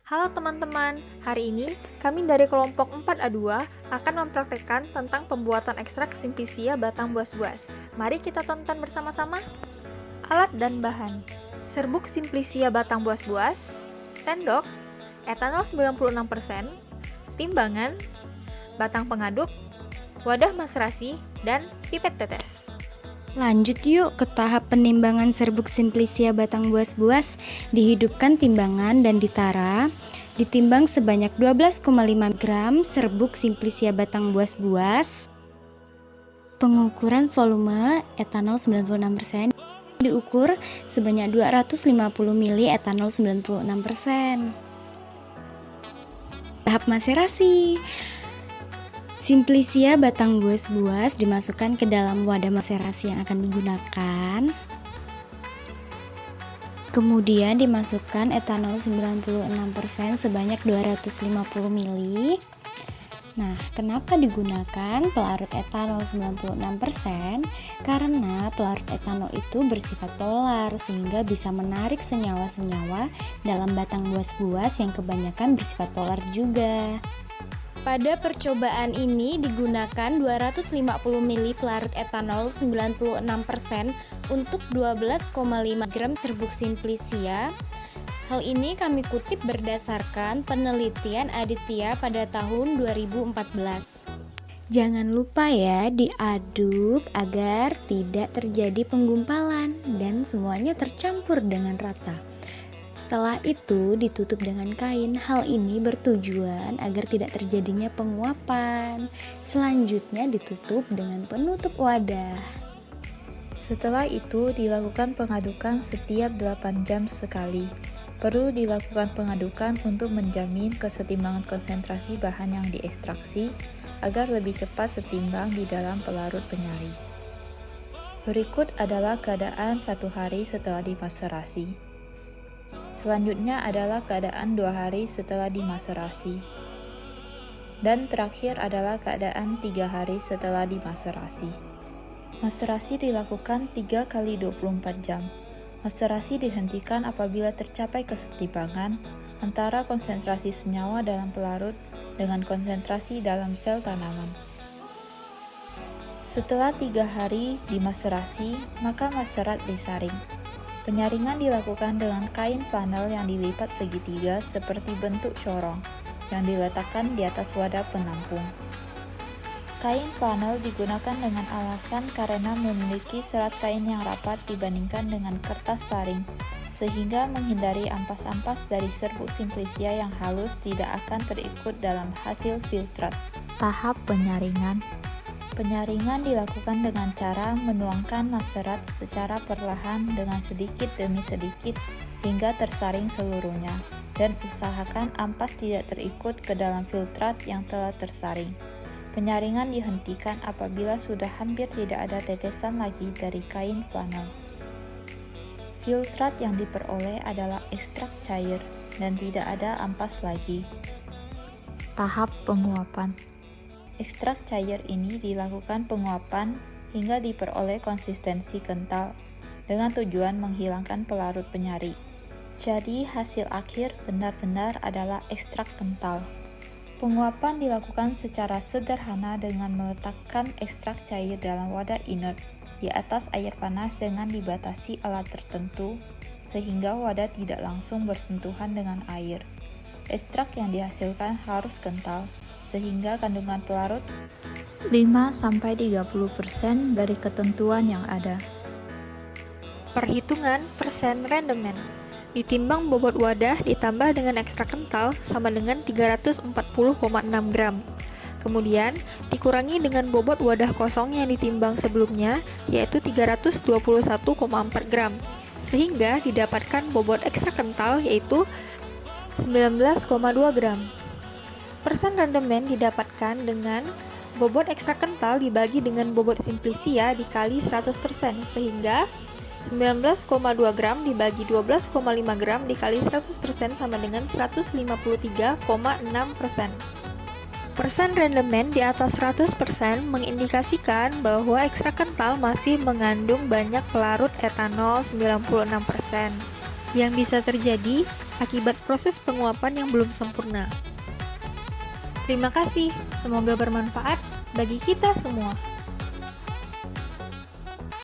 Halo teman-teman, hari ini kami dari kelompok 4A2 akan mempraktekkan tentang pembuatan ekstrak Simplicia batang buas-buas. Mari kita tonton bersama-sama. Alat dan bahan: serbuk Simplicia batang buas-buas, sendok, etanol 96%, timbangan, batang pengaduk, wadah maserasi, dan pipet tetes. Lanjut yuk ke tahap penimbangan serbuk Simplicia batang buas-buas. Dihidupkan timbangan dan ditara. Ditimbang sebanyak 12,5 gram serbuk Simplicia batang buas-buas. Pengukuran volume etanol 96%. Diukur sebanyak 250 ml etanol 96%. Tahap maserasi. Simplicia batang buas-buas dimasukkan ke dalam wadah maserasi yang akan digunakan. Kemudian dimasukkan etanol 96% sebanyak 250 ml. Nah, kenapa digunakan pelarut etanol 96%? Karena pelarut etanol itu bersifat polar sehingga bisa menarik senyawa-senyawa dalam batang buas-buas yang kebanyakan bersifat polar juga. Pada percobaan ini digunakan 250 ml pelarut etanol 96% untuk 12,5 gram serbuk Simplicia. Hal ini kami kutip berdasarkan penelitian Aditya pada tahun 2014. Jangan lupa ya diaduk agar tidak terjadi penggumpalan dan semuanya tercampur dengan rata. Setelah itu ditutup dengan kain. Hal ini bertujuan agar tidak terjadinya penguapan. Selanjutnya ditutup dengan penutup wadah. Setelah itu dilakukan pengadukan setiap 8 jam sekali. Perlu dilakukan pengadukan untuk menjamin kesetimbangan konsentrasi bahan yang diekstraksi agar lebih cepat setimbang di dalam pelarut penyari. Berikut adalah keadaan 1 hari setelah dimaserasi. Selanjutnya adalah keadaan 2 hari setelah dimaserasi. Dan terakhir adalah keadaan 3 hari setelah dimaserasi. Maserasi dilakukan 3 kali 24 jam. Maserasi dihentikan apabila tercapai kesetimbangan antara konsentrasi senyawa dalam pelarut dengan konsentrasi dalam sel tanaman. Setelah 3 hari dimaserasi, maka maserat disaring. Penyaringan dilakukan dengan kain flanel yang dilipat segitiga seperti bentuk corong yang diletakkan di atas wadah penampung. Kain flanel digunakan dengan alasan karena memiliki serat kain yang rapat dibandingkan dengan kertas faring, sehingga menghindari ampas-ampas dari serbuk Simplicia yang halus tidak akan terikut dalam hasil filtrat. Tahap penyaringan. Penyaringan dilakukan dengan cara menuangkan maserat secara perlahan dengan sedikit demi sedikit hingga tersaring seluruhnya, dan usahakan ampas tidak terikut ke dalam filtrat yang telah tersaring. Penyaringan dihentikan apabila sudah hampir tidak ada tetesan lagi dari kain flanel. Filtrat yang diperoleh adalah ekstrak cair dan tidak ada ampas lagi. Tahap penguapan. Ekstrak cair ini dilakukan penguapan hingga diperoleh konsistensi kental dengan tujuan menghilangkan pelarut penyari. Jadi hasil akhir benar-benar adalah ekstrak kental. Penguapan dilakukan secara sederhana dengan meletakkan ekstrak cair dalam wadah inert di atas air panas dengan dibatasi alat tertentu sehingga wadah tidak langsung bersentuhan dengan air. Ekstrak yang dihasilkan harus kental sehingga kandungan pelarut 5-30% dari ketentuan yang ada. Perhitungan persen rendemen. Ditimbang bobot wadah ditambah dengan ekstrak kental sama dengan 340,6 gram. Kemudian dikurangi dengan bobot wadah kosong yang ditimbang sebelumnya yaitu 321,4 gram. Sehingga didapatkan bobot ekstrak kental yaitu 19,2 gram. Persen rendemen didapatkan dengan bobot ekstrak kental dibagi dengan bobot Simplicia dikali 100%, sehingga 19,2 gram dibagi 12,5 gram dikali 100% sama dengan 153,6%. Persen rendemen di atas 100% mengindikasikan bahwa ekstrak kental masih mengandung banyak pelarut etanol 96%. Yang bisa terjadi akibat proses penguapan yang belum sempurna. Terima kasih, semoga bermanfaat bagi kita semua.